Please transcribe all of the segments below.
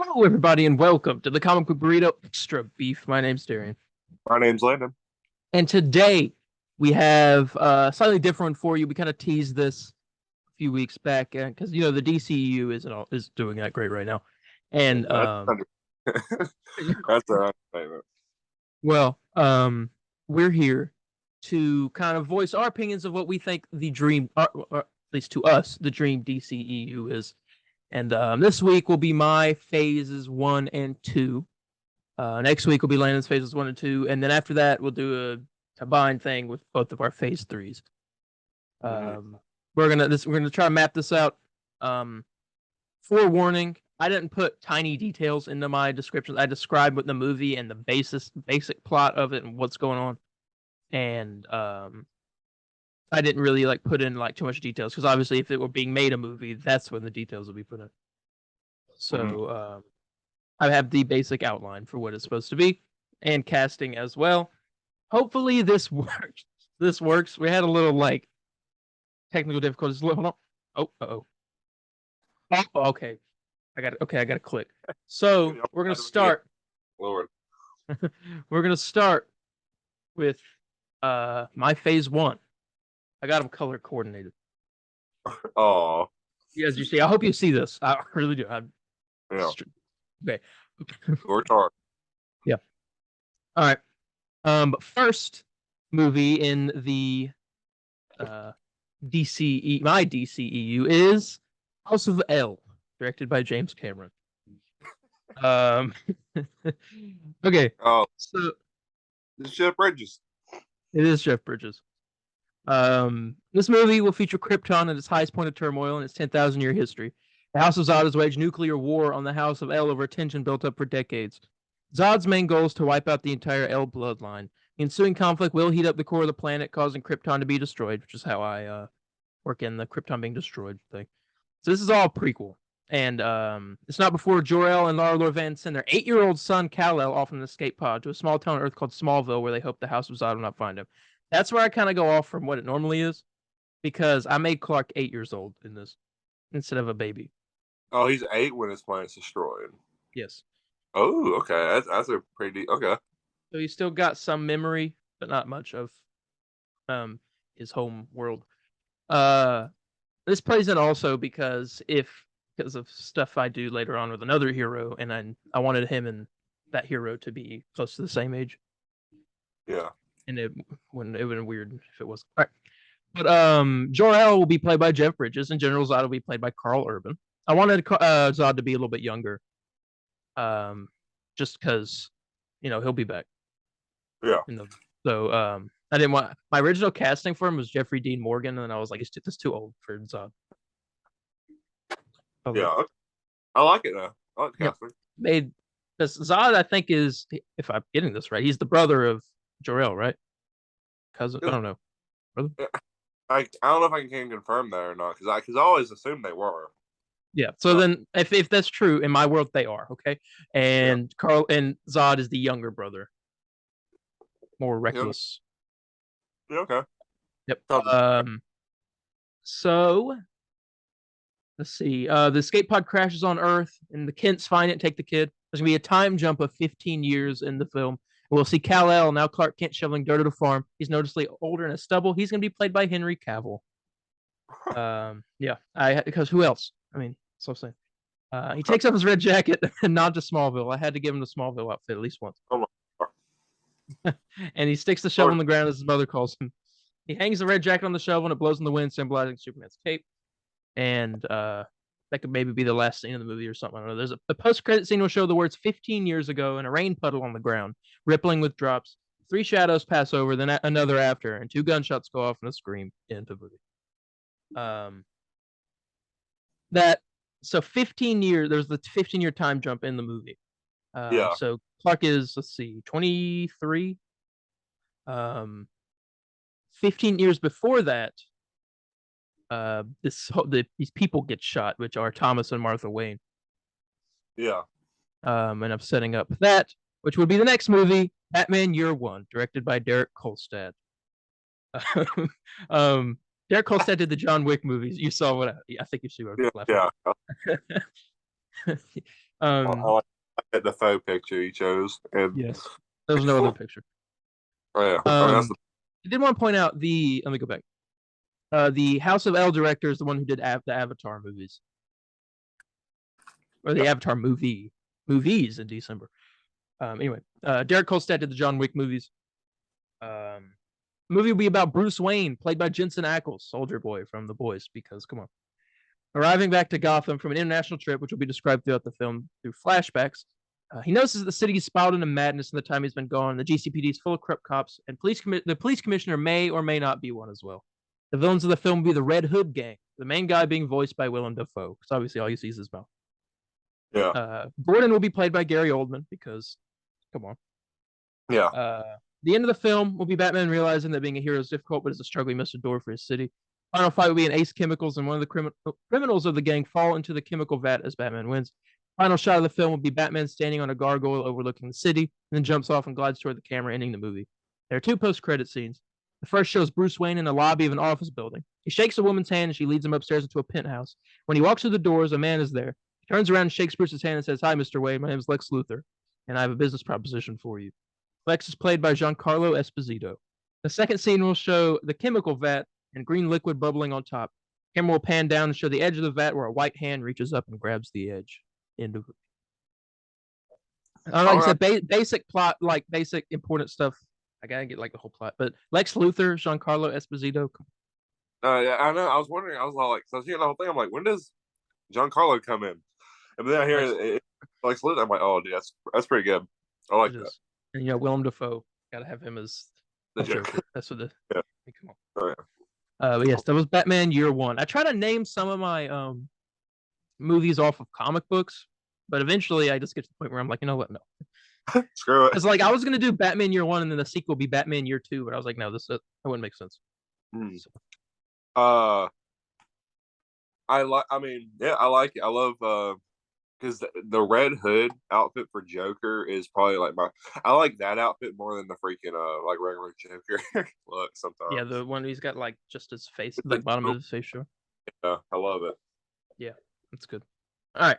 Hello, everybody, and welcome to the Comic Book Burrito Extra Beef. My name's Darien, My name's Landon. and today we have slightly different for you. We kind of teased this a few weeks back because the DCEU is doing that great right now, and That's that's an understatement. well, we're here to kind of voice our opinions of what we think the dream, or at least to us, the dream DCEU is. And this week will be my phases 1 and 2. Next week will be Landon's phases 1 and 2, and then after that we'll do a combined thing with both of our phase 3s. We're gonna try to map this out. Forewarning, I didn't put tiny details into my descriptions. I described what the movie and the basic plot of it and what's going on, and I didn't really put in too much details because obviously if it were being made a movie, that's when the details would be put in. So I have the basic outline for what it's supposed to be and casting as well. Hopefully this works. This works. We had a little technical difficulties. Hold on. Oh, okay. I got to click. So we're gonna start. Lord. We're gonna start with my phase 1. I got them color coordinated. Oh. As you see, I hope you see this. I really do. Yeah. Okay. Or tar. Yeah. All right. But first movie in the my DCEU is House of L, directed by James Cameron. Okay. Oh, So it's Jeff Bridges. it is Jeff Bridges. This movie will feature Krypton at its highest point of turmoil in its 10,000-year history. The House of Zod has waged nuclear war on the House of El over tension built up for decades. Zod's main goal is to wipe out the entire El bloodline. The ensuing conflict will heat up the core of the planet, causing Krypton to be destroyed, which is how I work in the Krypton being destroyed thing. So this is all prequel. And it's not before Jor-El and Lara Lorvan send their 8-year-old son, Kal-El, off in an escape pod to a small town on Earth called Smallville, where they hope the House of Zod will not find him. That's where I kind of go off from what it normally is, because I made Clark 8 years old in this instead of a baby. Oh, he's 8 when his planet's destroyed. Yes. Oh, okay. That's a pretty okay. So he's still got some memory, but not much of his home world. This plays in also because of stuff I do later on with another hero, and I wanted him and that hero to be close to the same age. Yeah. And it wouldn't have been weird if it was. All right. But Jor-El will be played by Jeff Bridges, and General Zod will be played by Carl Urban. I wanted Zod to be a little bit younger, just because, he'll be back. Yeah. So I didn't want my original casting for him was Jeffrey Dean Morgan, and then I was like, it's too old for Zod. Yeah. Okay. I like it though. I like the casting. Made because Zod, I think, is, if I'm getting this right, he's the brother of Jor-El, right? Cousin? I don't know. Brother? I don't know if I can confirm that or not because I always assumed they were. Yeah. So then, if that's true, in my world, they are okay. And Carl and Zod is the younger brother, more reckless. Yeah. Okay. Yep. So let's see. The escape pod crashes on Earth, and the Kents find it and take the kid. There's gonna be a time jump of 15 years in the film. We'll see Kal-El, now Clark Kent, shoveling dirt at a farm. He's noticeably older and a stubble. He's going to be played by Henry Cavill. Because who else? I mean, so I'm saying. He takes off his red jacket and nod to Smallville. I had to give him the Smallville outfit at least once. And he sticks the shovel in the ground as his mother calls him. He hangs the red jacket on the shovel and it blows in the wind, symbolizing Superman's cape. And that could maybe be the last scene of the movie or something. I don't know. There's a post-credit scene will show the words 15 years ago and a rain puddle on the ground, rippling with drops. 3 shadows pass over, then another after, and 2 gunshots go off and a scream into the movie. So 15 years, there's the 15-year time jump in the movie. So Clark is, 23. 15 years before that, these people get shot, which are Thomas and Martha Wayne. Yeah. And I'm setting up that, which would be the next movie, Batman Year One, directed by Derek Kolstad. Derek Kolstad did the John Wick movies. You saw what I think you see what I'm laughing. Yeah. I like the faux picture he chose. And yes, there was no other picture. oh yeah, I mean, that's I did want to point out let me go back. The House of L director is the one who did the Avatar movies, or the Avatar movies in December. Anyway, Derek Kolstad did the John Wick movies. The movie will be about Bruce Wayne, played by Jensen Ackles, Soldier Boy from The Boys, because come on. Arriving back to Gotham from an international trip, which will be described throughout the film through flashbacks, he notices that the city is spiraled into madness in the time he's been gone. The GCPD is full of corrupt cops, and the police commissioner may or may not be one as well. The villains of the film will be the Red Hood Gang, the main guy being voiced by Willem Dafoe, because obviously all you see is his mouth. yeah. Gordon will be played by Gary Oldman, because, come on. Yeah. The end of the film will be Batman realizing that being a hero is difficult, but is a struggle he must endure for his city. Final fight will be an Ace Chemicals, and one of the criminals of the gang fall into the chemical vat as Batman wins. Final shot of the film will be Batman standing on a gargoyle overlooking the city, and then jumps off and glides toward the camera, ending the movie. There are 2 post-credit scenes. The first shows Bruce Wayne in the lobby of an office building. He shakes a woman's hand, and she leads him upstairs into a penthouse. When he walks through the doors, a man is there. He turns around and shakes Bruce's hand and says, "Hi, Mr. Wayne. My name is Lex Luthor, and I have a business proposition for you." Lex is played by Giancarlo Esposito. The second scene will show the chemical vat and green liquid bubbling on top. The camera will pan down and show the edge of the vat where a white hand reaches up and grabs the edge. End of it. Like I said, basic plot, like basic important stuff. I gotta get like the whole plot. But Lex Luthor, Giancarlo Esposito. Yeah, I know. I was wondering. I was like, so I was hearing the whole thing. I'm like, when does Giancarlo come in? And then I hear Lex Luthor. I'm like, oh, dude, that's pretty good. I like that. And Willem Dafoe, gotta have him as the Joker. That's what the yeah. Come on. Oh yeah. But yes, that was Batman Year One. I try to name some of my movies off of comic books, but eventually I just get to the point where I'm like, you know what? No. Screw it. It's like I was gonna do Batman Year One and then the sequel would be Batman Year Two, but I was like, no, that wouldn't make sense. So. I like it. I love because the Red Hood outfit for Joker is probably like I like that outfit more than the freaking like regular Joker look sometimes. Yeah, the one he's got like just his face, like bottom of his face show. Yeah, I love it. Yeah, that's good. All right.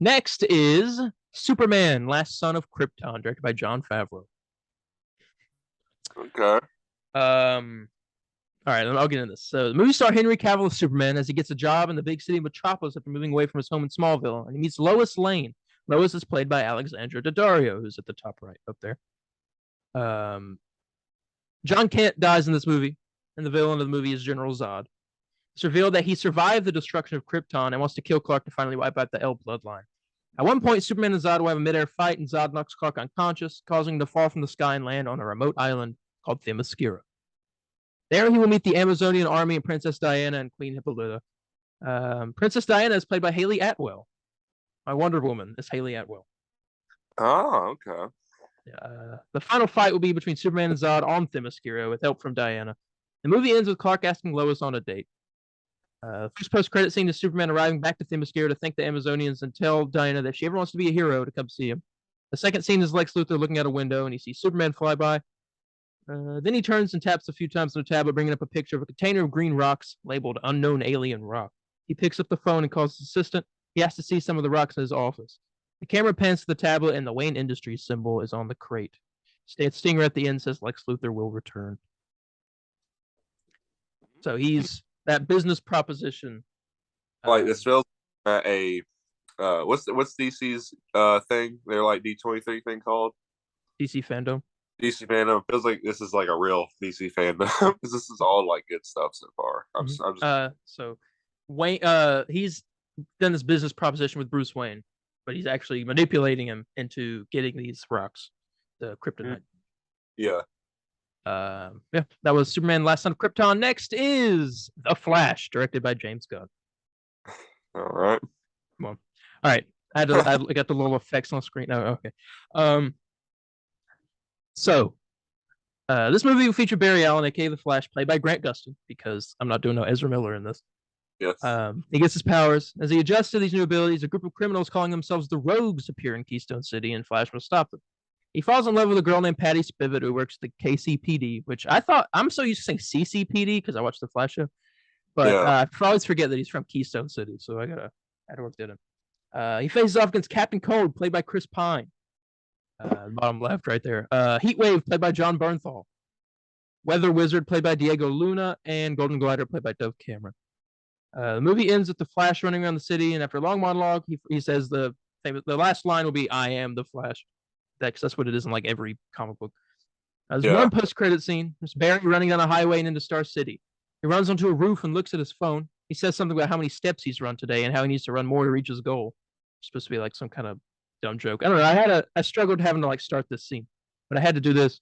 Next is Superman, Last Son of Krypton, directed by Jon Favreau. Okay. All right, I'll get into this. So the movie star Henry Cavill is Superman as he gets a job in the big city of Metropolis after moving away from his home in Smallville, and he meets Lois Lane. Lois is played by Alexandra Daddario, who's at the top right up there. John Kent dies in this movie, and the villain of the movie is General Zod. It's revealed that he survived the destruction of Krypton and wants to kill Clark to finally wipe out the L bloodline. At one point, Superman and Zod will have a midair fight, and Zod knocks Clark unconscious, causing him to fall from the sky and land on a remote island called Themyscira. There he will meet the Amazonian army and Princess Diana and Queen Hippolyta. Princess Diana is played by Haley Atwell. My Wonder Woman is Haley Atwell. Oh, okay. The final fight will be between Superman and Zod on Themyscira with help from Diana. The movie ends with Clark asking Lois on a date. First post-credit scene is Superman arriving back to Themyscira to thank the Amazonians and tell Diana that if she ever wants to be a hero to come see him. The second scene is Lex Luthor looking out a window and he sees Superman fly by. Then he turns and taps a few times on the tablet, bringing up a picture of a container of green rocks labeled Unknown Alien Rock. He picks up the phone and calls his assistant. He has to see some of the rocks in his office. The camera pans to the tablet, and the Wayne Industries symbol is on the crate. Stinger at the end says Lex Luthor will return. So he's that business proposition. Like this feels like a what's DC's thing? They're like D23 thing called DC Fandom. DC fandom feels like this is like a real DC fandom because this is all like good stuff so far. I'm just so Wayne he's done this business proposition with Bruce Wayne, but he's actually manipulating him into getting these rocks, the kryptonite. Yeah. That was Superman Last Son of Krypton. Next is The Flash, directed by James Gunn. All right. Come on. All right. I got the little effects on the screen. Oh, okay. So, this movie will feature Barry Allen, aka The Flash, played by Grant Gustin, because I'm not doing no Ezra Miller in this. Yes. He gets his powers. As he adjusts to these new abilities, a group of criminals calling themselves the Rogues appear in Keystone City, and Flash must stop them. He falls in love with a girl named Patty Spivot, who works at the KCPD, which I'm so used to saying CCPD because I watched the Flash show. But I always forget that he's from Keystone City, so I had to work that in. He faces off against Captain Cold, played by Chris Pine. Bottom left, right there. Heat Wave, played by John Bernthal. Weather Wizard, played by Diego Luna, and Golden Glider, played by Dove Cameron. The movie ends with the Flash running around the city, and after a long monologue, he says the last line will be "I am the Flash." That's what it is in like every comic book. There's one post-credit scene. There's Barry running down a highway and into Star City. He runs onto a roof and looks at his phone. He says something about how many steps he's run today and how he needs to run more to reach his goal. It's supposed to be like some kind of dumb joke. I don't know. I struggled having to like start this scene, but I had to do this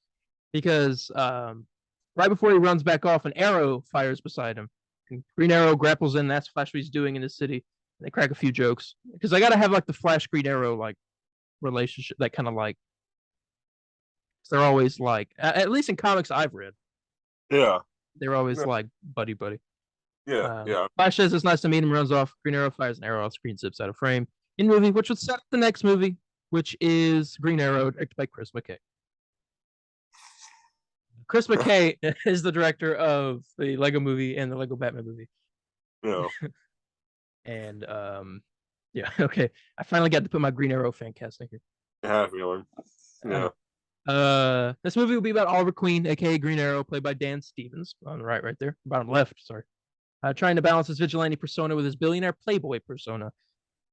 because right before he runs back off, an arrow fires beside him. And Green Arrow grapples in. That's Flash what he's doing in his city. They crack a few jokes because I gotta have like the Flash Green Arrow like relationship, that kind of like. They're always like, at least in comics I've read. Yeah. They're always like buddy. Yeah. Flash says it's nice to meet him, runs off. Green Arrow fires an arrow off screen, zips out of frame. In movie, which would set up the next movie, which is Green Arrow, directed by Chris Mckay. Chris Mckay is the director of the Lego movie and the Lego Batman movie. Yeah. And yeah, okay. I finally got to put my Green Arrow fan casting here. Yeah, feeling. Yeah. This movie will be about Oliver Queen, aka Green Arrow, played by Dan Stevens, on the right there, bottom left. Sorry, trying to balance his vigilante persona with his billionaire playboy persona.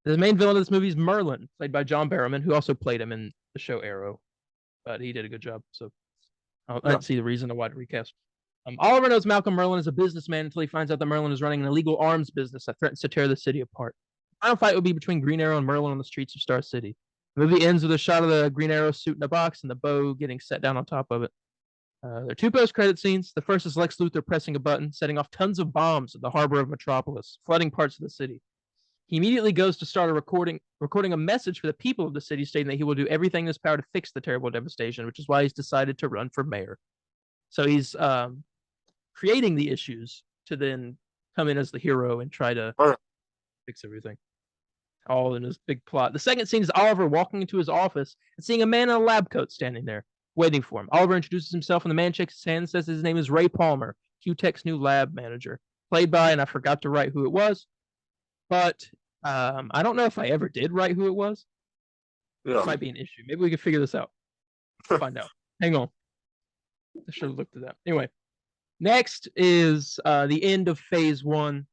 The main villain of this movie is Merlin, played by John Barrowman, who also played him in the show Arrow, but he did a good job. So I don't see the reason to why to recast. Oliver knows Malcolm Merlin is a businessman until he finds out that Merlin is running an illegal arms business that threatens to tear the city apart. The final fight will be between Green Arrow and Merlin on the streets of Star City. The movie ends with a shot of the Green Arrow suit in a box and the bow getting set down on top of it. There are two post-credit scenes. The first is Lex Luthor pressing a button, setting off tons of bombs at the harbor of Metropolis, flooding parts of the city. He immediately goes to start recording a message for the people of the city, stating that he will do everything in his power to fix the terrible devastation, which is why he's decided to run for mayor. So he's creating the issues to then come in as the hero and try to fix everything. All in his big plot. The second scene is Oliver walking into his office and seeing a man in a lab coat standing there, waiting for him. Oliver introduces himself, and the man shakes his hand and says his name is Ray Palmer, Q-Tech's new lab manager, played by, and I forgot to write who it was, but I don't know if I ever did write who it was. Yeah. This might be an issue. Maybe we can figure this out. Find out. Hang on. I should have looked at that. Anyway, next is the end of Phase 1.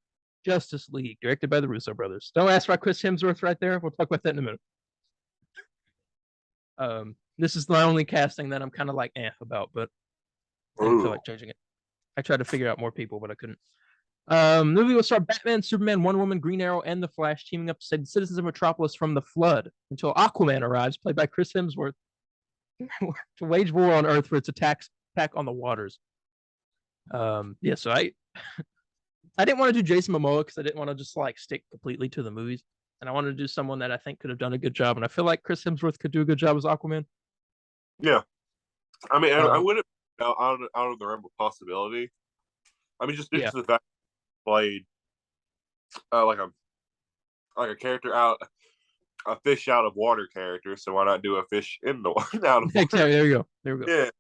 Justice League, directed by the Russo brothers. Don't ask about Chris Hemsworth right there. We'll talk about that in a minute. This is the only casting that I'm kind of like about, but I didn't feel like changing it. I tried to figure out more people, but I couldn't. Movie will start Batman, Superman, Wonder Woman, Green Arrow, and the Flash teaming up to save citizens of Metropolis from the flood until Aquaman arrives, played by Chris Hemsworth, to wage war on Earth for its attack on the waters. Yeah, so I didn't want to do Jason Momoa because I didn't want to just like stick completely to the movies, and I wanted to do someone that I think could have done a good job, and I feel like Chris Hemsworth could do a good job as Aquaman. Yeah, I mean, I wouldn't out of the realm of possibility. I mean, just the fact he played like a character out, a fish out of water character. So why not do a fish in the out of water? Exactly. There we go.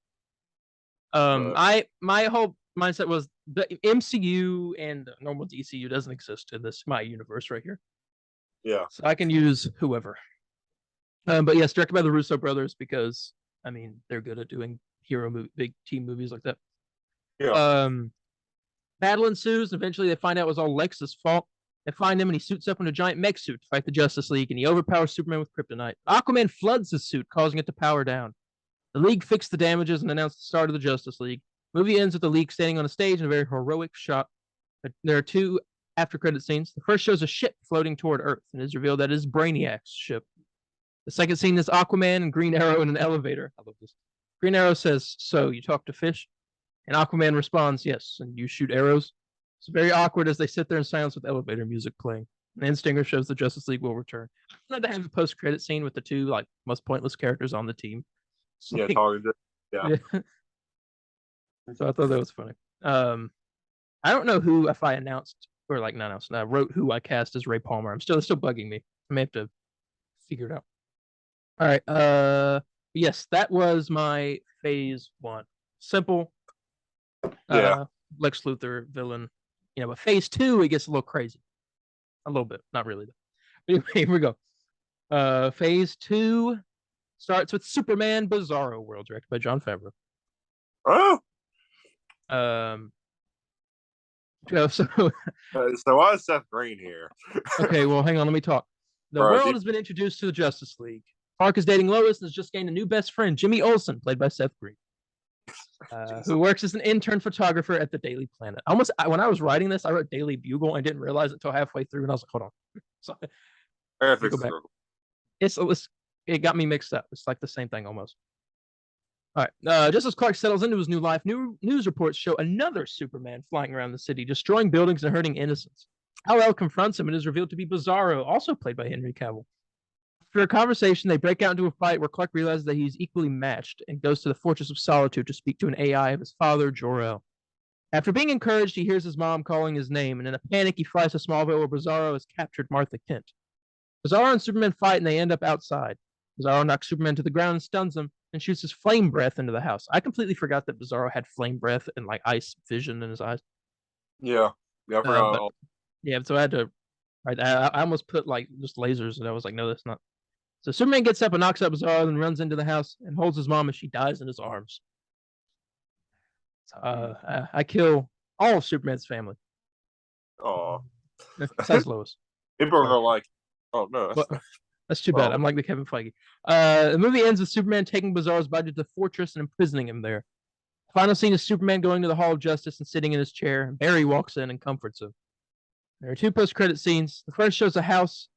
Yeah. My whole mindset was the MCU and the normal DCU doesn't exist in my universe right here. Yeah. So I can use whoever. But yes, directed by the Russo brothers because I mean they're good at doing big team movies like that. Yeah. Battle ensues. Eventually, they find out it was all Lex's fault. They find him, and he suits up in a giant mech suit to fight the Justice League, and he overpowers Superman with kryptonite. Aquaman floods his suit, causing it to power down. The League fixed the damages and announced the start of the Justice League. Movie ends with the League standing on a stage in a very heroic shot. There are two after-credit scenes. The first shows a ship floating toward Earth, and it is revealed that it is Brainiac's ship. The second scene is Aquaman and Green Arrow in an elevator. I love this. Green Arrow says, "So, you talk to fish?" And Aquaman responds, "Yes, and you shoot arrows?" It's very awkward as they sit there in silence with elevator music playing. And then Stinger shows the Justice League will return. I wanted to have a post-credit scene with the two like most pointless characters on the team. So, yeah. So I thought that was funny. I don't know who if I announced or like not announced. I wrote who I cast as Ray Palmer. It's still bugging me. I may have to figure it out. All right. Yes, that was my Phase 1. Simple. Lex Luthor villain. But Phase 2 it gets a little crazy. A little bit, not really though. But anyway, here we go. Phase 2 starts with Superman Bizarro World, directed by Jon Favreau. Oh, So so why is Seth Green here? okay, well, hang on, let me talk. The Bro, world has been introduced to the Justice League. Clark is dating Lois and has just gained a new best friend, Jimmy Olsen, played by Seth Green, who works as an intern photographer at the Daily Planet. When I was writing this, I wrote Daily Bugle and didn't realize it until halfway through, and I was like, hold on. So, go back. It got me mixed up. It's like the same thing almost. All right. Just as Clark settles into his new life, new news reports show another Superman flying around the city, destroying buildings and hurting innocents. Kal-El confronts him and is revealed to be Bizarro, also played by Henry Cavill. After a conversation, they break out into a fight where Clark realizes that he's equally matched and goes to the Fortress of Solitude to speak to an AI of his father, Jor-El. After being encouraged, he hears his mom calling his name, and in a panic, he flies to Smallville where Bizarro has captured Martha Kent. Bizarro and Superman fight, and they end up outside. Bizarro knocks Superman to the ground and stuns him, and shoots his flame breath into the house. I completely forgot that Bizarro had flame breath and like ice vision in his eyes. Yeah, I forgot. So I had to. I almost put like just lasers, and I was like, no, that's not. So Superman gets up and knocks out Bizarro, and runs into the house and holds his mom as she dies in his arms. I kill all of Superman's family. Oh, besides Lois. People are like, oh no, that's too bad. I'm like the Kevin Feige. The movie ends with Superman taking Bizarro's body to the fortress and imprisoning him there. Final scene is Superman going to the Hall of Justice and sitting in his chair, and Barry walks in and comforts him. There are 2 post-credit scenes. The first shows a house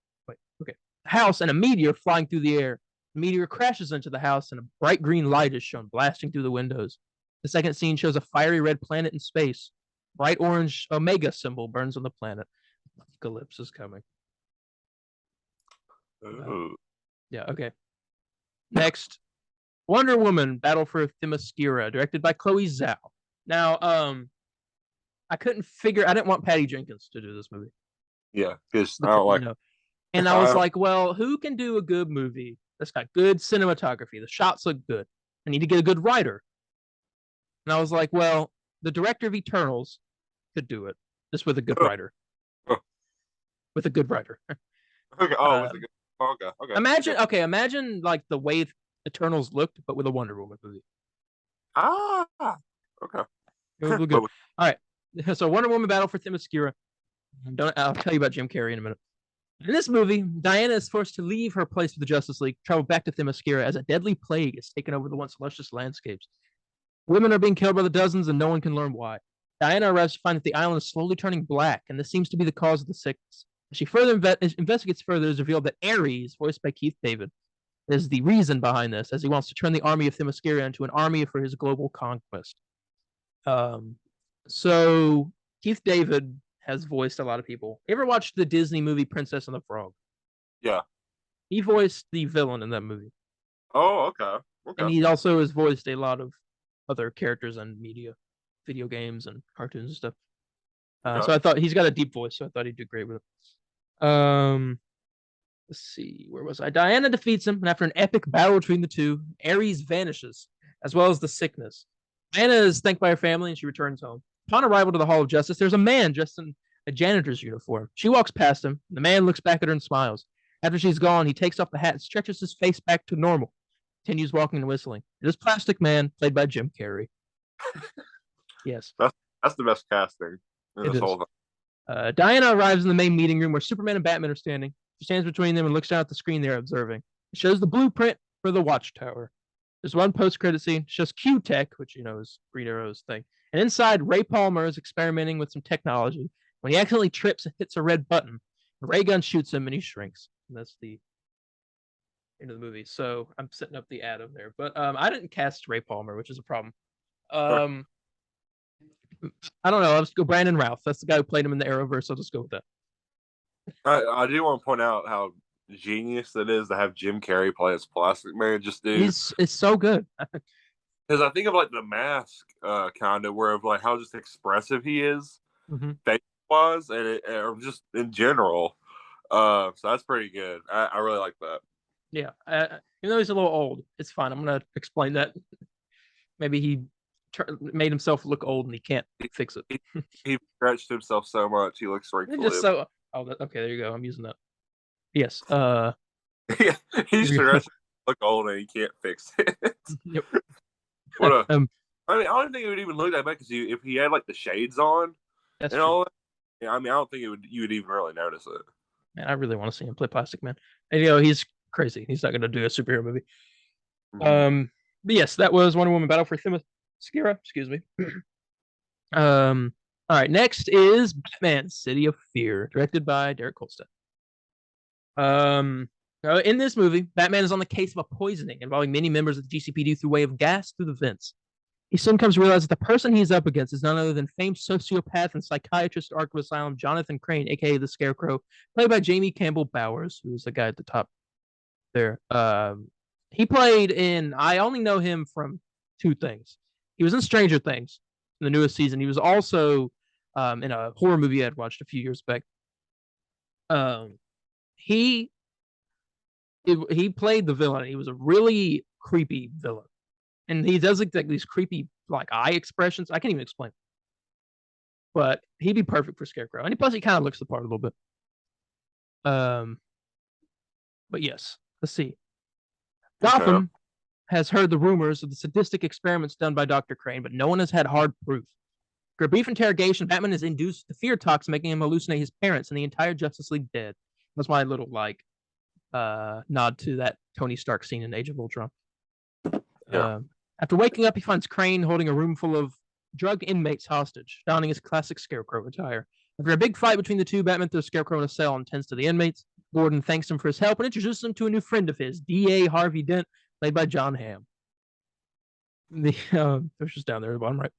and a meteor flying through the air. The meteor crashes into the house, and a bright green light is shown blasting through the windows. The second scene shows a fiery red planet in space. Bright orange Omega symbol burns on the planet. Apocalypse is coming. Yeah, okay. Next, Wonder Woman: Battle for Themyscira, directed by Chloe Zhao. Now, I didn't want Patty Jenkins to do this movie. Yeah, because I don't like. And I was like, well, who can do a good movie that's got good cinematography? The shots look good. I need to get a good writer. And I was like, well, the director of Eternals could do it, just with a good writer. With a good writer. Okay. Oh, with a good. Okay. Imagine like the way Eternals looked, but with a Wonder Woman movie. Okay. It would look good. All right. So Wonder Woman: Battle for Themyscira. I'll tell you about Jim Carrey in a minute. In this movie, Diana is forced to leave her place with the Justice League, travel back to Themyscira as a deadly plague has taken over the once luscious landscapes. Women are being killed by the dozens, and no one can learn why. Diana arrives to find that the island is slowly turning black, and this seems to be the cause of the sickness. As she further investigates further, it is revealed that Ares, voiced by Keith David, is the reason behind this, as he wants to turn the army of Themyscira into an army for his global conquest. So Keith David has voiced a lot of people. You ever watched the Disney movie Princess and the Frog? Yeah. He voiced the villain in that movie. Oh, okay. And he also has voiced a lot of other characters in media, video games and cartoons and stuff. So I thought he's got a deep voice, so I thought he'd do great with it. Let's see, where was I? Diana defeats him, and after an epic battle between the two, Ares vanishes, as well as the sickness. Diana is thanked by her family, and she returns home. Upon arrival to the Hall of Justice, there's a man dressed in a janitor's uniform. She walks past him. The man looks back at her and smiles. After she's gone, he takes off the hat and stretches his face back to normal. Continues walking and whistling. It is Plastic Man, played by Jim Carrey. Yes. That's the best casting in this whole thing. Diana arrives in the main meeting room where Superman and Batman are standing. She stands between them and looks down at the screen they're observing. It shows the blueprint for the Watchtower. There's one post-credit scene. It shows Q-Tech, which is Green Arrow's thing. And inside, Ray Palmer is experimenting with some technology. When he accidentally trips and hits a red button, the ray gun shoots him and he shrinks. And that's the end of the movie. So I'm setting up the ad over there. But I didn't cast Ray Palmer, which is a problem. I don't know. I'll just go Brandon Routh. That's the guy who played him in the Arrowverse. I'll just go with that. I do want to point out how genius it is to have Jim Carrey play as Plastic Man. It's so good. Because I think of like The Mask, kind of, where of like how just expressive he is, face-wise, or just in general. So that's pretty good. I really like that. Yeah, even though he's a little old, it's fine. I'm gonna explain that. Maybe he made himself look old and he can't fix it. He stretched himself so much he looks wrinkly. Okay, there you go. I'm using that. Yes. Yeah, he's dressed look old and he can't fix it. Yep. What a I mean, I don't think it would even look that bad because if he had like the shades on That's and true. all that. Yeah, I mean, I don't think you would even really notice it. Man, I really want to see him play Plastic Man. And he's crazy. He's not going to do a superhero movie. Mhm. But yes, that was Wonder Woman Battle for Themyscira. Excuse me. All right, next is Batman: City of Fear, directed by Derek Kolstad. In this movie, Batman is on the case of a poisoning involving many members of the GCPD through way of gas through the vents. He soon comes to realize that the person he's up against is none other than famed sociopath and psychiatrist Arkham Asylum Jonathan Crane, aka the Scarecrow, played by Jamie Campbell Bowers, who's the guy at the top there. He played in. I only know him from two things. He was in Stranger Things in the newest season. He was also in a horror movie I had watched a few years back. He he played the villain. He was a really creepy villain, and he does like these creepy like eye expressions. I can't even explain, but he'd be perfect for Scarecrow. And plus, he kind of looks the part a little bit. But yes, let's see. Gotham has heard the rumors of the sadistic experiments done by Dr. Crane, but no one has had hard proof. After a brief interrogation, Batman is induced to fear talks, making him hallucinate his parents and the entire Justice League dead. That's my little like nod to that Tony Stark scene in Age of Ultron. Yeah. After waking up, he finds Crane holding a room full of drug inmates hostage, donning his classic Scarecrow attire. After a big fight between the two, Batman throws Scarecrow in a cell and tends to the inmates. Gordon thanks him for his help and introduces him to a new friend of his, D.A. Harvey Dent, played by John Hamm. The there's just down there at the bottom right.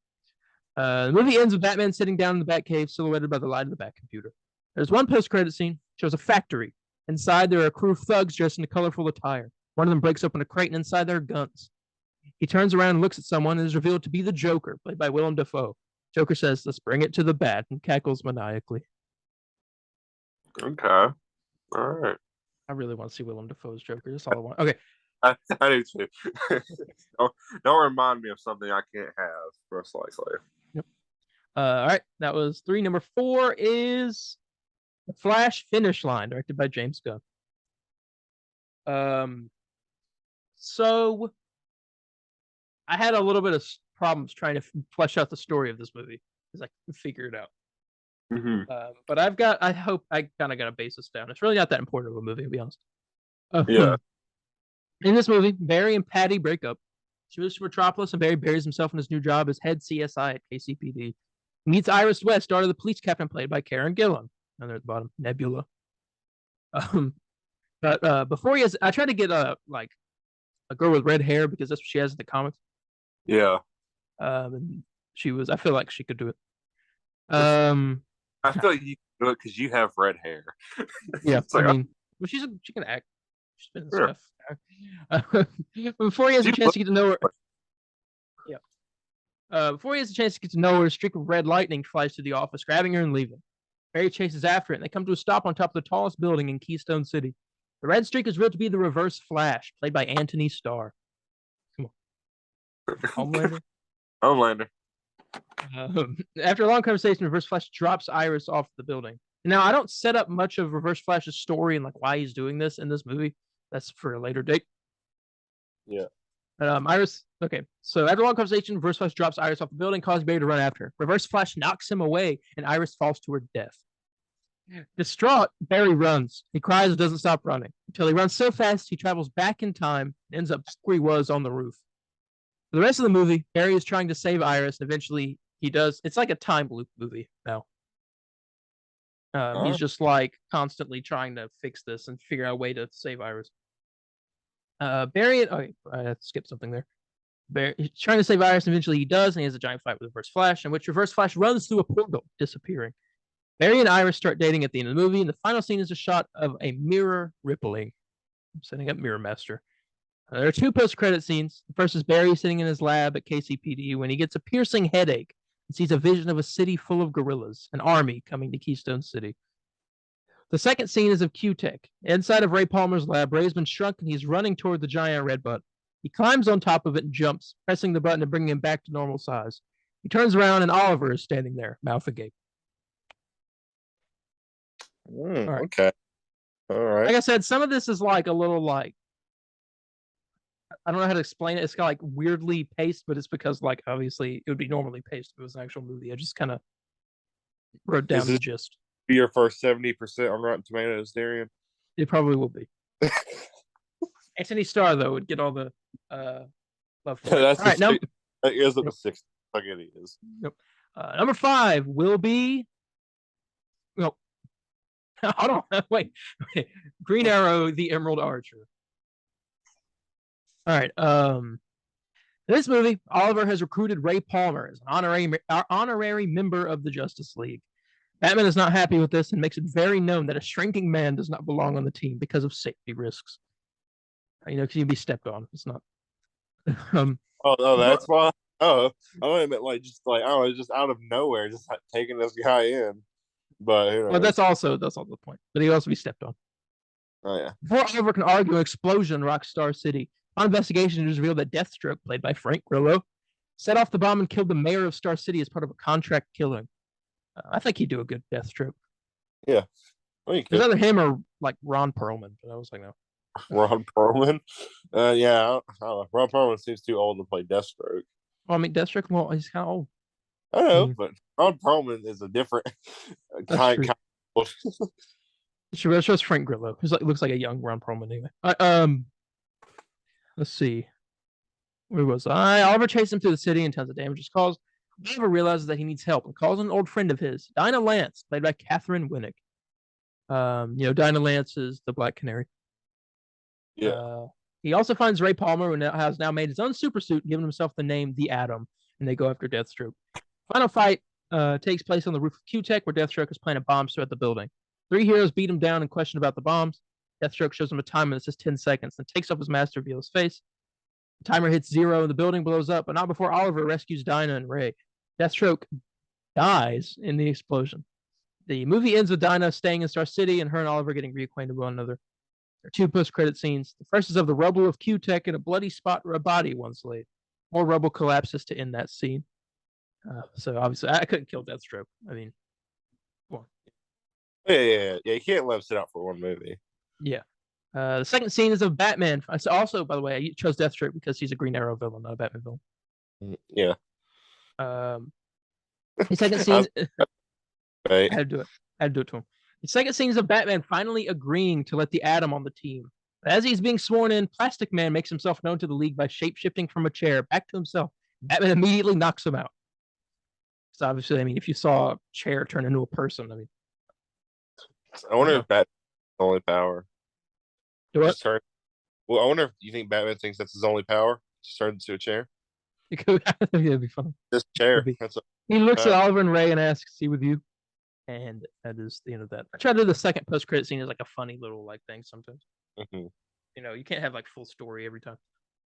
The movie ends with Batman sitting down in the Batcave, silhouetted by the light of the Batcomputer. There's one post-credit scene, shows a factory. Inside, there are a crew of thugs dressed in a colorful attire. One of them breaks open a crate, and inside there are guns. He turns around and looks at someone and is revealed to be the Joker, played by Willem Dafoe. Joker says, "Let's bring it to the bat," and cackles maniacally. Okay. All right. I really want to see Willem Dafoe's Joker. That's all I want. Okay. I do too. don't remind me of something I can't have, most likely. Yep. All right. That was 3. Number 4 is The Flash Finish Line, directed by James Gunn. So I had a little bit of problems trying to flesh out the story of this movie because I couldn't figure it out. Mm-hmm. But I hope I kind of got a basis down. It's really not that important of a movie, to be honest. Yeah. In this movie, Barry and Patty break up. She moves to Metropolis, and Barry buries himself in his new job as head CSI at KCPD. He meets Iris West, daughter of the police captain, played by Karen Gillan. Down there at the bottom, Nebula. But before he has, I tried to get a girl with red hair because that's what she has in the comics. Yeah. And she was. I feel like she could do it. I feel like you can do it because you have red hair. Yeah, like, I mean, well, she can act. She's been in stuff. Before he has a chance to get to know her. Yeah. Before he has a chance to get to know her, a streak of red lightning flies to the office, grabbing her and leaving. Barry chases after it, and they come to a stop on top of the tallest building in Keystone City. The red streak is revealed to be the Reverse Flash, played by Anthony Starr. Come on. Homelander? Homelander. After a long conversation, Reverse Flash drops Iris off the building. Now, I don't set up much of Reverse Flash's story and like why he's doing this in this movie. That's for a later date. Yeah. Iris. Okay, so after a long conversation, Reverse Flash drops Iris off the building, causes Barry to run after her. Reverse Flash knocks him away, and Iris falls to her death. Distraught, Barry runs. He cries and doesn't stop running until he runs so fast he travels back in time and ends up where he was on the roof. For the rest of the movie, Barry is trying to save Iris, and eventually he does. It's like a time loop movie now. He's just like constantly trying to fix this and figure out a way to save Iris. Barry, I skipped something there. He's trying to save Iris, and eventually he does, and he has a giant fight with Reverse Flash, in which Reverse Flash runs through a portal, disappearing. Barry and Iris start dating at the end of the movie, and the final scene is a shot of a mirror rippling. I'm setting up Mirror Master. There are 2 post-credit scenes. The first is Barry sitting in his lab at KCPD when he gets a piercing headache and sees a vision of a city full of gorillas, an army coming to Keystone City. The second scene is of Q-Tech. Inside of Ray Palmer's lab, Ray has been shrunk and he's running toward the giant red button. He climbs on top of it and jumps, pressing the button and bringing him back to normal size. He turns around and Oliver is standing there, mouth agape. Right. Okay. All right. Like I said, some of this is like a little like I don't know how to explain it. It's got like weirdly paced, but it's because like obviously it would be normally paced if it was an actual movie. I just kind of wrote Is down the this gist. your first 70% on Rotten Tomatoes, Darien? It probably will be. Anthony Starr though would get all the love for it. That's All right, that is at yep, the 60. Like it is. yep. Number 5 will be no. Hold on, wait. Green Arrow, the Emerald Archer. All right. In this movie, Oliver has recruited Ray Palmer as an honorary member of the Justice League. Batman is not happy with this and makes it very known that a shrinking man does not belong on the team because of safety risks. You know, because you'd be stepped on. It's not. Oh, that's why. Oh, I meant like just like oh, just out of nowhere, just like, taking this guy in. But well, that's also the point. But he'd also be stepped on. Oh yeah. Before Oliver can argue an explosion in Rockstar City, on investigation, it is revealed that Deathstroke, played by Frank Grillo, set off the bomb and killed the mayor of Star City as part of a contract killing. I think he'd do a good Deathstroke. Yeah. There's either him or like Ron Perlman, but I was like, no. Ron Perlman? Yeah, I don't know. Ron Perlman seems too old to play Deathstroke. Well, I mean, Deathstroke, well, he's kind of old. I don't know, but Ron Perlman is a different kind of. Sure, it's just Frank Grillo. He looks like a young Ron Perlman anyway. Let's see. Where was I? Oliver chases him through the city and tons of damage is caused. Oliver realizes that he needs help and calls an old friend of his, Dinah Lance, played by Catherine Winnick. Dinah Lance is the Black Canary. Yeah. He also finds Ray Palmer, who has now made his own super suit, giving himself the name The Atom, and they go after Deathstroke. Final fight takes place on the roof of Q-Tech, where Deathstroke is planting a bomb threat the building. 3 heroes beat him down and question about the bombs. Deathstroke shows him a timer that says 10 seconds and takes off his mask to reveal his face. The timer hits 0 and the building blows up, but not before Oliver rescues Dinah and Ray. Deathstroke dies in the explosion. The movie ends with Dinah staying in Star City and her and Oliver getting reacquainted with one another. There are 2 post-credit scenes. The first is of the rubble of Q-Tech and a bloody spot where a body once lay. More rubble collapses to end that scene. So obviously, I couldn't kill Deathstroke. I mean, well. Yeah. You can't let him sit out for one movie. Yeah. The second scene is of Batman. Also, by the way, I chose Deathstroke because he's a Green Arrow villain, not a Batman villain. Yeah. The second scene. I had to do it to him. The second scene is of Batman finally agreeing to let the Atom on the team. But as he's being sworn in, Plastic Man makes himself known to the League by shape-shifting from a chair back to himself. Batman immediately knocks him out. So obviously, I mean, if you saw a chair turn into a person, I mean, I wonder if Batman's only power. Do what? Well, I wonder if you think Batman thinks that's his only power. Just turn into a chair. It'd be funny. This chair. He looks at Oliver and Ray and asks, "See with you?" And that is the end of that. I try to do the second post-credit scene as like a funny little like thing sometimes. Mm-hmm. You can't have like full story every time.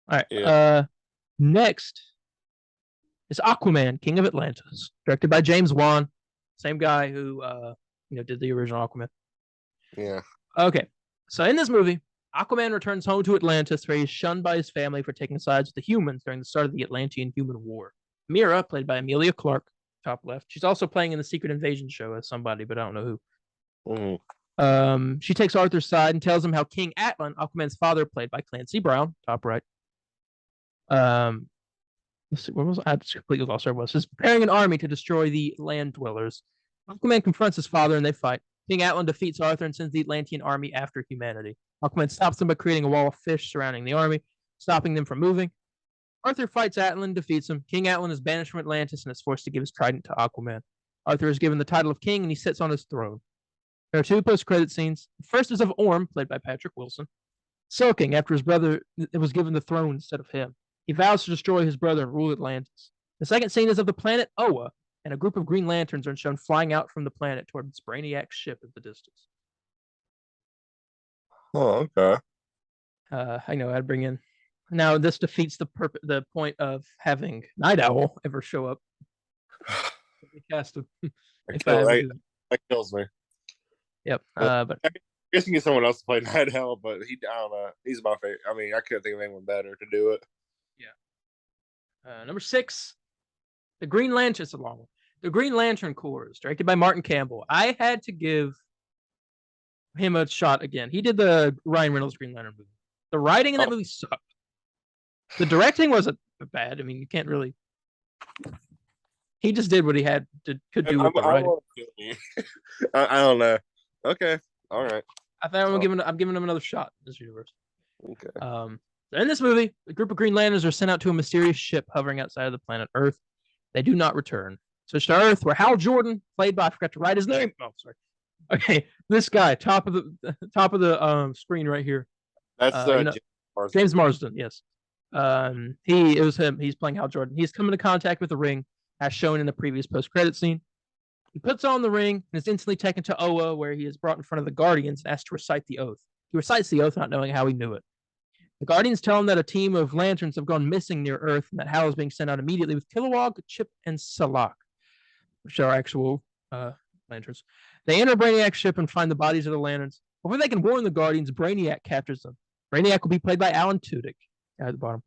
All right. Yeah. Next is Aquaman, King of Atlantis, directed by James Wan, same guy who did the original Aquaman. Yeah. Okay. So in this movie, Aquaman returns home to Atlantis, where he is shunned by his family for taking sides with the humans during the start of the Atlantean-Human War. Mira, played by Emilia Clarke, top left. She's also playing in the Secret Invasion show as somebody, but I don't know who. Mm-hmm. She takes Arthur's side and tells him how King Atlan, Aquaman's father, played by Clancy Brown, top right. Let's see, where was I? Just completely lost where I was. Is preparing an army to destroy the land dwellers. Aquaman confronts his father and they fight. King Atlan defeats Arthur and sends the Atlantean army after humanity. Aquaman stops them by creating a wall of fish surrounding the army, stopping them from moving. Arthur fights Atlan, defeats him. King Atlan is banished from Atlantis and is forced to give his trident to Aquaman. Arthur is given the title of king and he sits on his throne. There are 2 post-credit scenes. The first is of Orm, played by Patrick Wilson, sulking after his brother was given the throne instead of him. He vows to destroy his brother and rule Atlantis. The second scene is of the planet Oa, and a group of Green Lanterns are shown flying out from the planet towards Brainiac's ship at the distance. Oh, okay. I know I'd bring in. Now this defeats the point of having Night Owl ever show up. Cast of, that kills me. Yep. But I guess you can get someone else to play Night Owl, but I don't know. He's my favorite. I mean, I couldn't think of anyone better to do it. Yeah. Number 6, the Green Lantern. It's a long one. The Green Lantern Corps, directed by Martin Campbell. I had to give him a shot again. He did the Ryan Reynolds Green Lantern movie. The writing in that movie sucked. The directing wasn't bad. I mean, you can't really. He just did what he could do with the writing. I don't know. Okay, all right. I thought I'm giving him another shot in this universe. Okay. In this movie, a group of Green Lanterns are sent out to a mysterious ship hovering outside of the planet Earth. They do not return. Switch to Earth, where Hal Jordan, played by, I forgot to write his name. Oh, sorry. Okay, this guy, top of the screen right here. That's James Marsden. Yes. It was him. He's playing Hal Jordan. He's come into contact with the ring, as shown in the previous post-credit scene. He puts on the ring and is instantly taken to Oa, where he is brought in front of the Guardians and asked to recite the oath. He recites the oath, not knowing how he knew it. The Guardians tell him that a team of lanterns have gone missing near Earth and that Hal is being sent out immediately with Kilowog, Chip, and Salak, which are actual lanterns. They enter Brainiac's ship and find the bodies of the lanterns. Before they can warn the Guardians, Brainiac captures them. Brainiac will be played by Alan Tudyk at the bottom.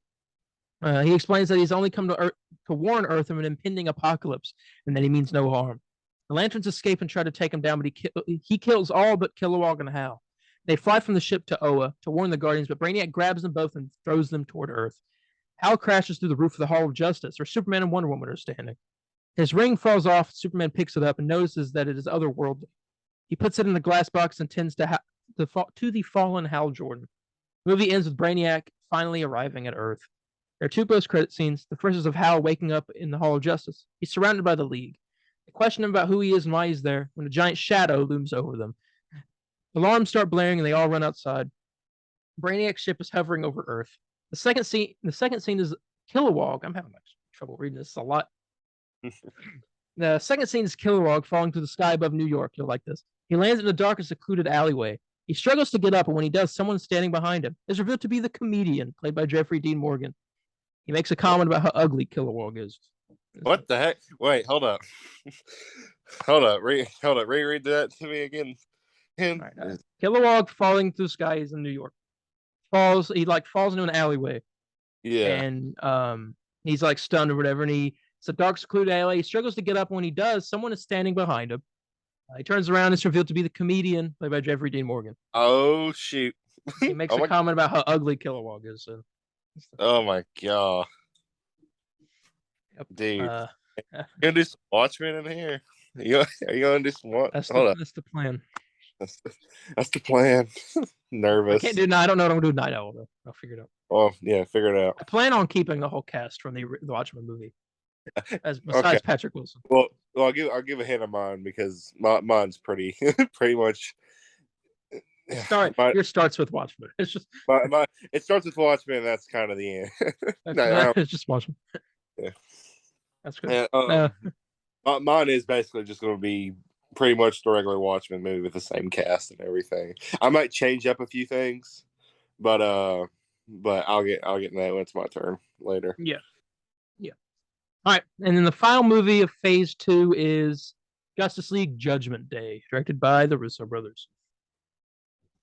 He explains that he's only come to Earth to warn Earth of an impending apocalypse and that he means no harm. The lanterns escape and try to take him down, but he kills all but Kilowog and Hal. They fly from the ship to Oa to warn the Guardians, but Brainiac grabs them both and throws them toward Earth. Hal crashes through the roof of the Hall of Justice, where Superman and Wonder Woman are standing. His ring falls off. Superman picks it up and notices that it is otherworldly. He puts it in the glass box and tends to the fallen Hal Jordan. The movie ends with Brainiac finally arriving at Earth. There are two post-credit scenes. The first is of Hal waking up in the Hall of Justice. He's surrounded by the League. They question him about who he is and why he's there when a giant shadow looms over them. Alarms start blaring and they all run outside. Brainiac's ship is hovering over Earth. The second scene is Kilowog. I'm having trouble reading this a lot. The second scene is Kilowog falling through the sky above New York. You'll like this. He lands in a dark and secluded alleyway. He struggles to get up, and when he does, someone's standing behind him. It's revealed to be the comedian, played by Jeffrey Dean Morgan. He makes a comment about how ugly Kilowog is. What the heck? Wait, hold up. Reread that to me again. Right, Kilowog falling through the sky is in New York. Falls into an alleyway. Yeah. And he's like stunned or whatever, and it's a dark, secluded alleyway. He struggles to get up. When he does, someone is standing behind him. He turns around. It's revealed to be the comedian, played by Jeffrey Dean Morgan. Oh, shoot. He makes a comment about how ugly Kilowog is. So. Oh, my God. Yep. Dude. You gonna do some Watchmen in here? Are you gonna do some what? That's the plan. That's the plan. Nervous. I can't do. I don't know what I'm gonna do Night Owl though. I'll figure it out. Oh yeah, figure it out. I plan on keeping the whole cast from the Watchmen movie, besides Patrick Wilson. Well, I'll give a hint of mine because mine's pretty much. Yours starts with Watchmen. It's just it starts with Watchmen. And that's kind of the end. It's just Watchmen. Yeah, that's good. Mine is basically just going to be pretty much the regular Watchmen movie with the same cast and everything. I might change up a few things, but I'll get to that when it's my turn later. Yeah. All right, and then the final movie of Phase 2 is Justice League Judgment Day, directed by the Russo brothers.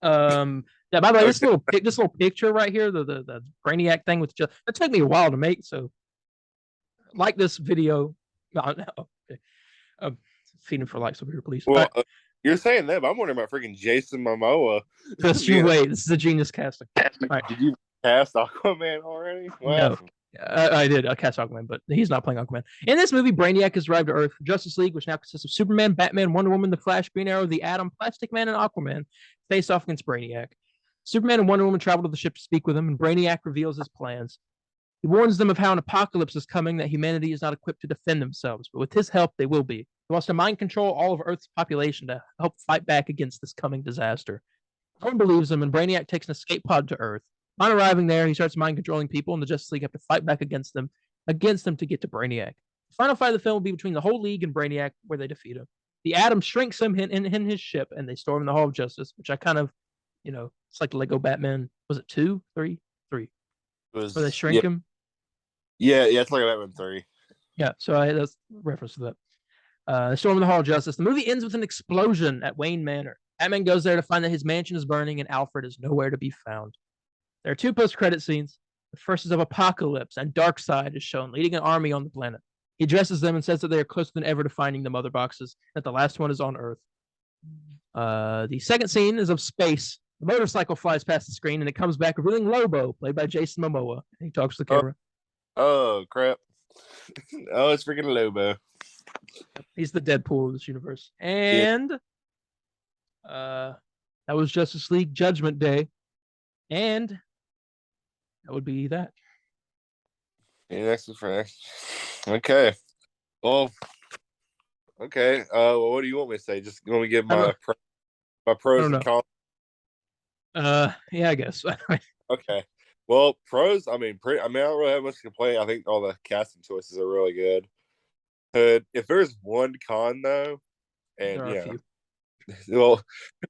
By the way, this little picture right here, the Brainiac thing that took me a while to make. So, like this video. Okay. Feeding for likes over here, please. Well, you're saying that, but I'm wondering about freaking Jason Momoa. Just you wait. This is a genius casting. Right. Did you cast Aquaman already? No. I did. I cast Aquaman, but he's not playing Aquaman. In this movie, Brainiac has arrived to Earth. Justice League, which now consists of Superman, Batman, Wonder Woman, the Flash, Green Arrow, the Atom, Plastic Man, and Aquaman, face off against Brainiac. Superman and Wonder Woman travel to the ship to speak with him, and Brainiac reveals his plans. He warns them of how an apocalypse is coming, that humanity is not equipped to defend themselves, but with his help, they will be. He wants to mind control all of Earth's population to help fight back against this coming disaster. Everyone believes him, and Brainiac takes an escape pod to Earth. On arriving there, he starts mind controlling people, and the Justice League have to fight back against them to get to Brainiac. The final fight of the film will be between the whole League and Brainiac, where they defeat him. The Atom shrinks him in his ship, and they storm the Hall of Justice, which I kind of, it's like the Lego Batman. Was it 2, 3, 3? Where they shrink him? Yeah, it's like Batman 3. Yeah, so that's reference to that. They storm the Hall of Justice. The movie ends with an explosion at Wayne Manor. Batman goes there to find that his mansion is burning, and Alfred is nowhere to be found. There are two post-credit scenes. The first is of Apocalypse, and Darkseid is shown leading an army on the planet. He addresses them and says that they are closer than ever to finding the mother boxes, that the last one is on Earth. The second scene is of space. The motorcycle flies past the screen and it comes back revealing Lobo, played by Jason Momoa. He talks to the camera. Oh crap! Oh, it's freaking Lobo. He's the Deadpool of this universe. And that was Justice League Judgment Day. And that would be that. Yeah, next is for next. Okay. Well, okay. Well, what do you want me to say? Just want me to give my pros and cons? Yeah, I guess. Okay. Well, pros. I mean, I don't really have much to complain. I think all the casting choices are really good. If there's one con though, and there are a few. well,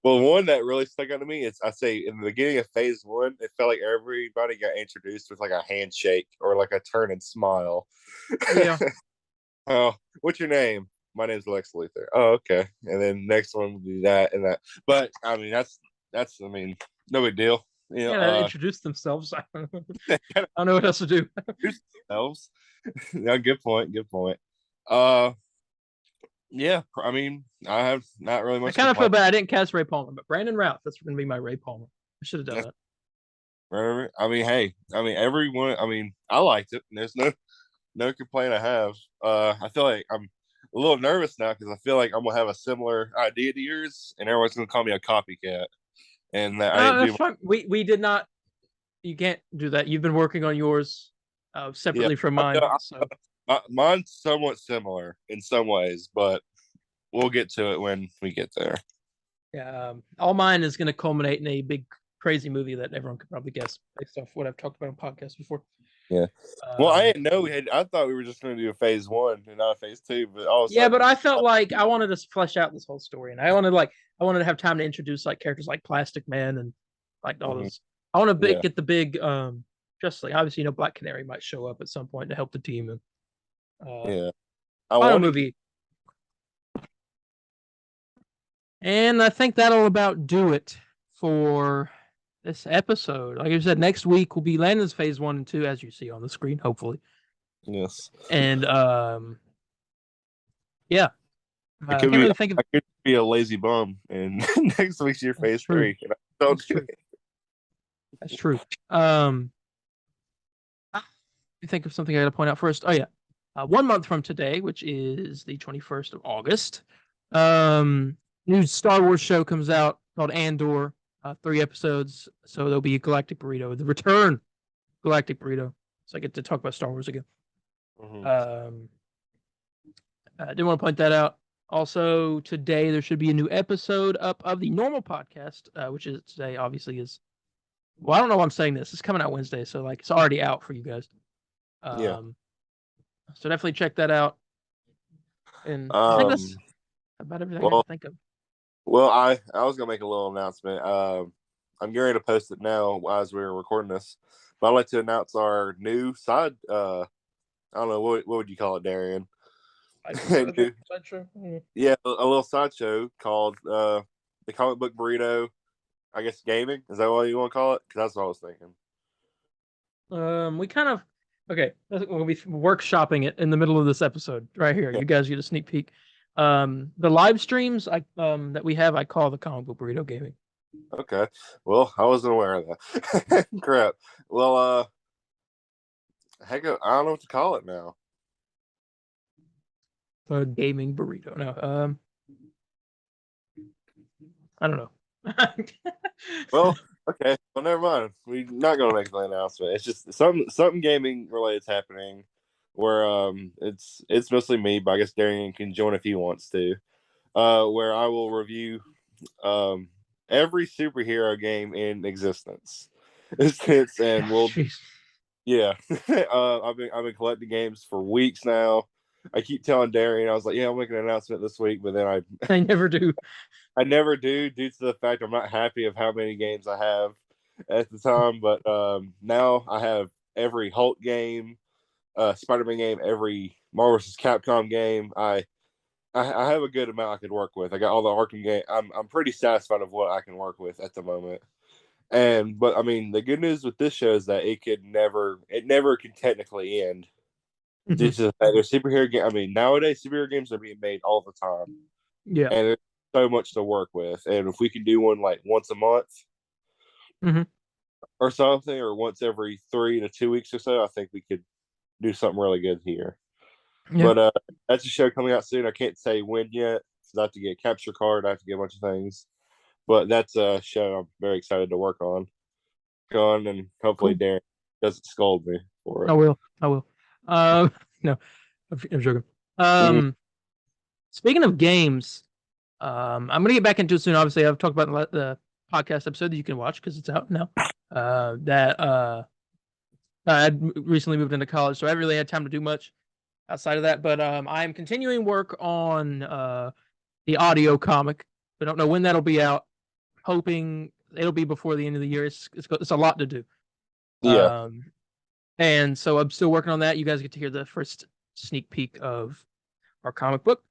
one that really stuck out to me is I say in the beginning of phase 1, it felt like everybody got introduced with like a handshake or like a turn and smile. Yeah. Oh, what's your name? My name's Lex Luthor. Oh, okay. And then next one would be that and that. But I mean, that's I mean, no big deal. You know, introduce themselves. I don't know what else to do. Themselves. Yeah, good point. Yeah, I mean, I have not really much. I kind of feel bad I didn't cast Ray Palmer, but Brandon Routh, that's going to be my Ray Palmer. I should have done that. Right. I mean, hey, I mean, everyone. I mean, I liked it. There's no complaint I have. I feel like I'm a little nervous now because I feel like I'm gonna have a similar idea to yours, and everyone's gonna call me a copycat. And that that's fine. We did not. You can't do that. You've been working on yours separately from mine. So. Mine's somewhat similar in some ways, but we'll get to it when we get there. Yeah, all mine is going to culminate in a big, crazy movie that everyone could probably guess based off what I've talked about on podcasts before. Yeah. Well, I didn't know I thought we were just going to do a phase 1 and not a phase 2, but but I felt like I wanted to flesh out this whole story, and I wanted to have time to introduce like characters like Plastic Man and like all those. I want to get the big just like obviously Black Canary might show up at some point to help the team and final movie. And I think that'll about do it for this episode. Like I said, next week will be Landon's phase 1 and 2, as you see on the screen, hopefully. Yes. And yeah. I could be a lazy bum, and next week's your phase 3. That's true. That's true. You think of something I got to point out first. Oh yeah, 1 month from today, which is the 21st of August, new Star Wars show comes out called Andor. 3 episodes, so there'll be a Galactic Burrito, the return Galactic Burrito. So I get to talk about Star Wars again. I did want to point that out. Also, today there should be a new episode up of the normal podcast, which is today. Obviously, is I don't know why I'm saying this. It's coming out Wednesday, so like it's already out for you guys. So definitely check that out. And I think that's about everything I can think of. Well, I was gonna make a little announcement. I'm getting ready to post it now as we're recording this. But I'd like to announce our new side. I don't know what would you call it, Darien? Sideshow? Yeah, a little sideshow called the Comic Book Burrito. I guess gaming, is that what you want to call it? Because that's what I was thinking. We kind of we'll be workshopping it in the middle of this episode right here. You guys get a sneak peek. The live streams that we have, I call the Comic Book Burrito Gaming. Okay, well, I wasn't aware of that. Crap. Well, heck, I don't know what to call it now. A gaming burrito. No, I don't know. Well, okay. Well, never mind. We're not going to make the announcement. It's just something gaming related happening where it's mostly me, but I guess Darien can join if he wants to. Where I will review every superhero game in existence. And we'll I've been collecting games for weeks now. I keep telling Darien, I was like, I'll make an announcement this week, but then I never do. I never do, due to the fact I'm not happy of how many games I have at the time. But now I have every Hulk game, Spider-Man game, every Marvel vs. Capcom game. I have a good amount I could work with. I got all the Arkham game. I'm pretty satisfied of what I can work with at the moment. But I mean, the good news with this show is that it never can technically end. Due to the fact there's superhero game. I mean, nowadays superhero games are being made all the time. Yeah. And so much to work with, and if we could do one like once a month Mhm. or something, or once every 3 to 2 weeks or so, I think we could do something really good here. Yeah. But that's a show coming out soon. I can't say when yet. So I have to get a capture card. I have to get a bunch of things. But that's a show I'm very excited to work on. And hopefully Cool. Darren doesn't scold me for I it. will. I will. No, I'm joking. Mhm. Speaking of games, I'm gonna get back into it soon. Obviously, I've talked about the podcast episode that you can watch because it's out now. I had recently moved into college, so I haven't really had time to do much outside of that. But I'm continuing work on the audio comic. I don't know when that'll be out. Hoping it'll be before the end of the year. It's a lot to do. Yeah. And so I'm still working on that. You guys get to hear the first sneak peek of our comic book.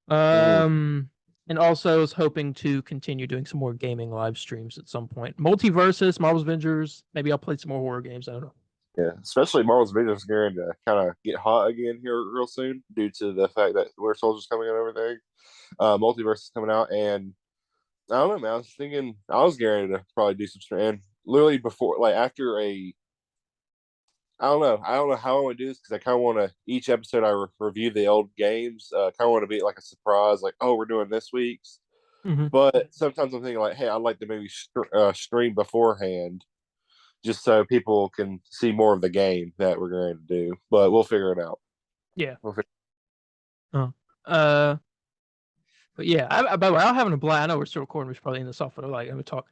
Mhm. And also I was hoping to continue doing some more gaming live streams at some point. Multiversus, Marvel's Avengers. Maybe I'll play some more horror games. I don't know. Yeah. Especially Marvel's Avengers going to kind of get hot again here real soon due to the fact that Winter Soldier's coming out and everything. Multiverse is coming out, and I don't know, man. I was thinking I was getting ready to probably do some stream. And literally before, like after I don't know. I don't know how I want to do this because I kind of want to each episode I review the old games. Kind of want to be like a surprise, like oh we're doing this week's. Mm-hmm. But sometimes I'm thinking like, hey, I'd like to maybe stream beforehand, just so people can see more of the game that we're going to do. But we'll figure it out. Yeah. We'll figure Uh, but yeah, by the way, I'm having a blast. I know we're still recording. We should probably end this off, but like I'm gonna talk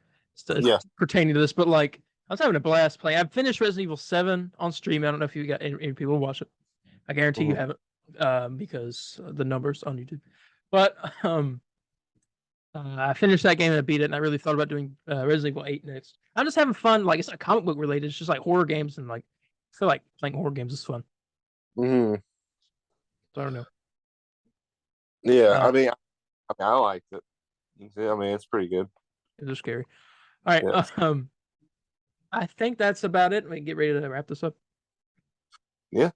Yeah. pertaining to this. But like I was having a blast playing. I finished Resident Evil 7 on stream. I don't know if you got any people to watch it. I guarantee you haven't, because the numbers on YouTube. But I finished that game and I beat it, and I really thought about doing Resident Evil 8 next. I'm just having fun. Like it's not comic book related. It's just like horror games, and like I feel like playing horror games is fun. Mm-hmm. So I don't know. Yeah, I liked it. I mean, it's pretty good. It was scary. All right. Yeah. I think that's about it. We can get ready to wrap this up. Yeah.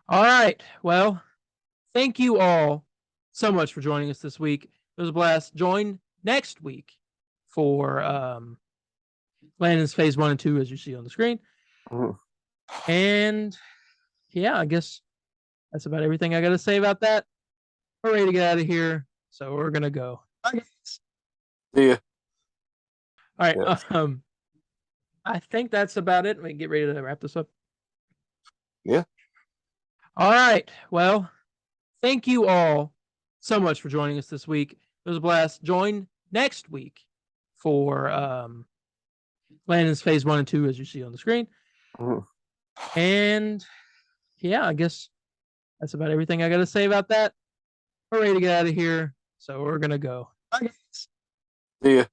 All right. Well, thank you all so much for joining us this week. It was a blast. Join next week for Landon's Phase 1 and 2, as you see on the screen. Mhm. And yeah, I guess that's about everything I got to say about that. We're ready to get out of here, so we're gonna go. Bye, guys. See ya. All right. Yeah. I think that's about it. We can get ready to wrap this up. Yeah. All right. Well, thank you all so much for joining us this week. It was a blast. Join next week for Landon's Phase 1 and 2, as you see on the screen. Mhm. And yeah, I guess that's about everything I got to say about that. We're ready to get out of here, so we're gonna go. Bye, guys. See ya.